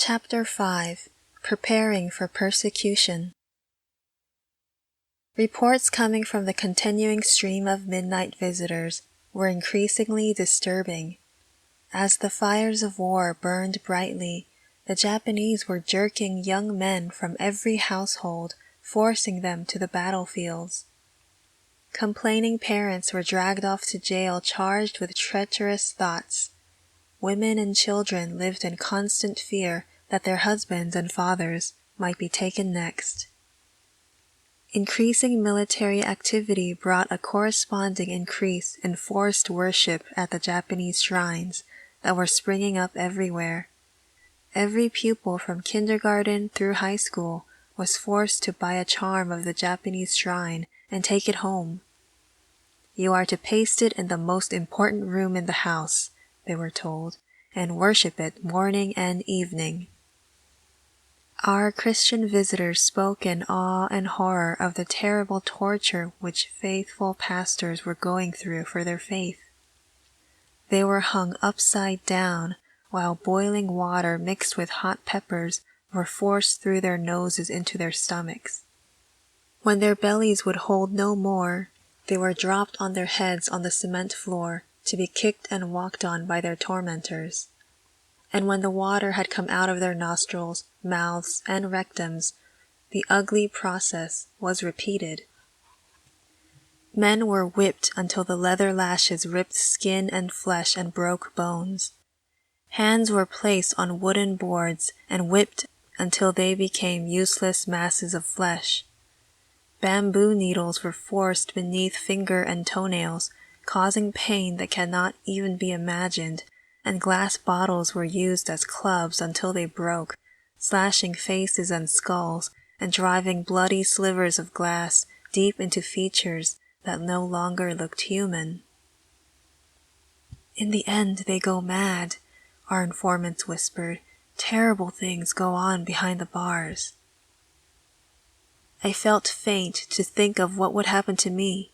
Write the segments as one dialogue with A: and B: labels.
A: Chapter 5 Preparing for Persecution. Reports coming from the continuing stream of midnight visitors were increasingly disturbing. As the fires of war burned brightly, the Japanese were jerking young men from every household, forcing them to the battlefields. Complaining parents were dragged off to jail charged with treacherous thoughts. Women and children lived in constant fear that their husbands and fathers might be taken next. Increasing military activity brought a corresponding increase in forced worship at the Japanese shrines that were springing up everywhere. Every pupil from kindergarten through high school was forced to buy a charm of the Japanese shrine and take it home. "You are to paste it in the most important room in the house," they were told, "and worship it morning and evening." Our Christian visitors spoke in awe and horror of the terrible torture which faithful pastors were going through for their faith. They were hung upside down, while boiling water mixed with hot peppers were forced through their noses into their stomachs. When their bellies would hold no more, they were dropped on their heads on the cement floor to be kicked and walked on by their tormentors. And when the water had come out of their nostrils, mouths, and rectums, the ugly process was repeated. Men were whipped until the leather lashes ripped skin and flesh and broke bones. Hands were placed on wooden boards and whipped until they became useless masses of flesh. Bamboo needles were forced beneath finger and toenails, causing pain that cannot even be imagined, and glass bottles were used as clubs until they broke, slashing faces and skulls, and driving bloody slivers of glass deep into features that no longer looked human. "In the end they go mad," our informants whispered. "Terrible things go on behind the bars." I felt faint to think of what would happen to me.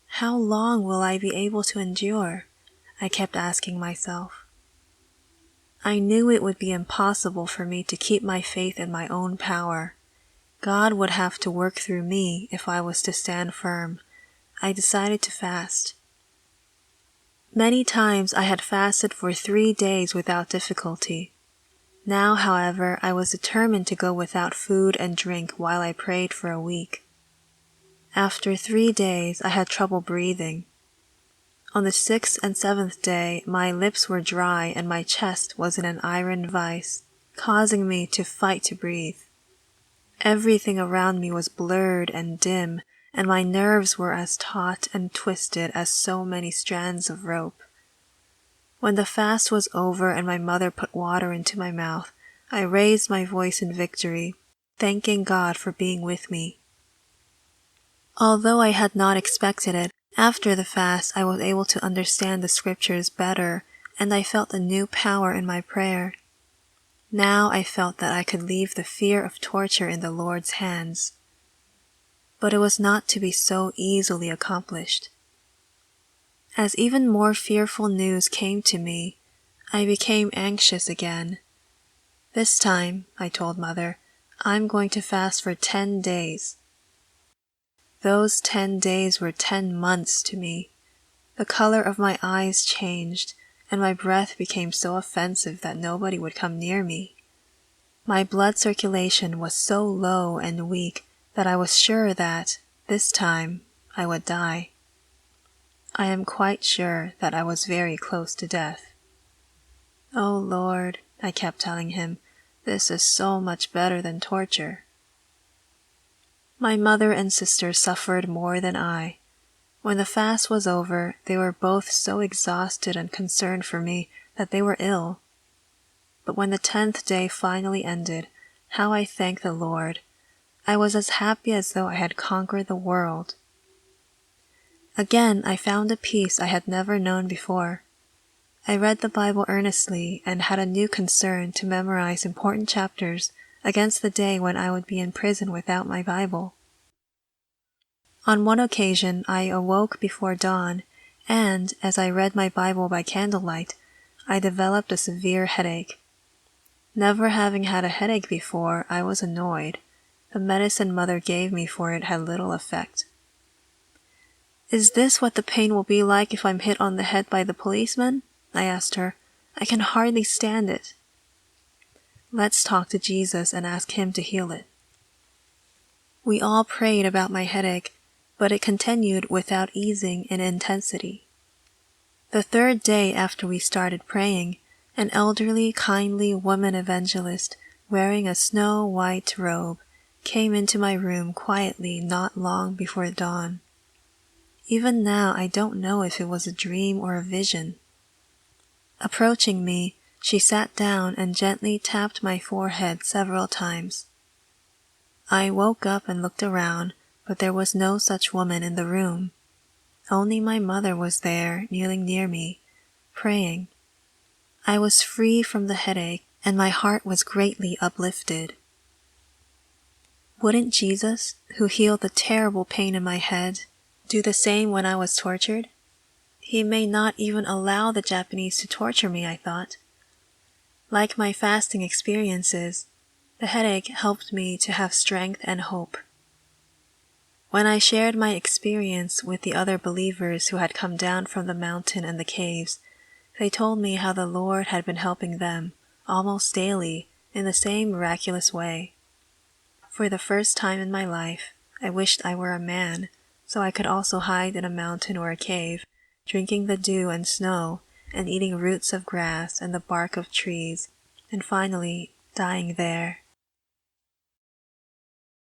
A: How long will I be able to endure? I kept asking myself. I knew it would be impossible for me to keep my faith in my own power. God would have to work through me if I was to stand firm. I decided to fast. Many times I had fasted for 3 days without difficulty. Now, however, I was determined to go without food and drink while I prayed for a week. After 3 days, I had trouble breathing. On the 6th and 7th day, my lips were dry and my chest was in an iron vice, causing me to fight to breathe. Everything around me was blurred and dim, and my nerves were as taut and twisted as so many strands of rope. When the fast was over and my mother put water into my mouth, I raised my voice in victory, thanking God for being with me. Although I had not expected it, after the fast I was able to understand the scriptures better, and I felt a new power in my prayer. Now I felt that I could leave the fear of torture in the Lord's hands. But it was not to be so easily accomplished. As even more fearful news came to me, I became anxious again. "This time," I told Mother, "I'm going to fast for 10 days. Those 10 days were 10 months to me. The color of my eyes changed, and my breath became so offensive that nobody would come near me. My blood circulation was so low and weak that I was sure that, this time, I would die. I am quite sure that I was very close to death. "Oh Lord," I kept telling him, "this is so much better than torture." My mother and sister suffered more than I. When the fast was over, they were both so exhausted and concerned for me that they were ill. But when the 10th day finally ended, how I thanked the Lord. I was as happy as though I had conquered the world. Again, I found a peace I had never known before. I read the Bible earnestly and had a new concern to memorize important chapters against the day when I would be in prison without my Bible. On one occasion, I awoke before dawn, and, as I read my Bible by candlelight, I developed a severe headache. Never having had a headache before, I was annoyed. The medicine Mother gave me for it had little effect. "Is this what the pain will be like if I'm hit on the head by the policeman?" I asked her. "I can hardly stand it." "Let's talk to Jesus and ask him to heal it." We all prayed about my headache, but it continued without easing in intensity. The third day after we started praying, an elderly, kindly woman evangelist wearing a snow-white robe came into my room quietly not long before dawn. Even now, I don't know if it was a dream or a vision. Approaching me, she sat down and gently tapped my forehead several times. I woke up and looked around, but there was no such woman in the room. Only my mother was there, kneeling near me, praying. I was free from the headache, and my heart was greatly uplifted. Wouldn't Jesus, who healed the terrible pain in my head, do the same when I was tortured? He may not even allow the Japanese to torture me, I thought. Like my fasting experiences, the headache helped me to have strength and hope. When I shared my experience with the other believers who had come down from the mountain and the caves, they told me how the Lord had been helping them, almost daily, in the same miraculous way. For the first time in my life, I wished I were a man, so I could also hide in a mountain or a cave, drinking the dew and snow, and eating roots of grass and the bark of trees, and finally dying there.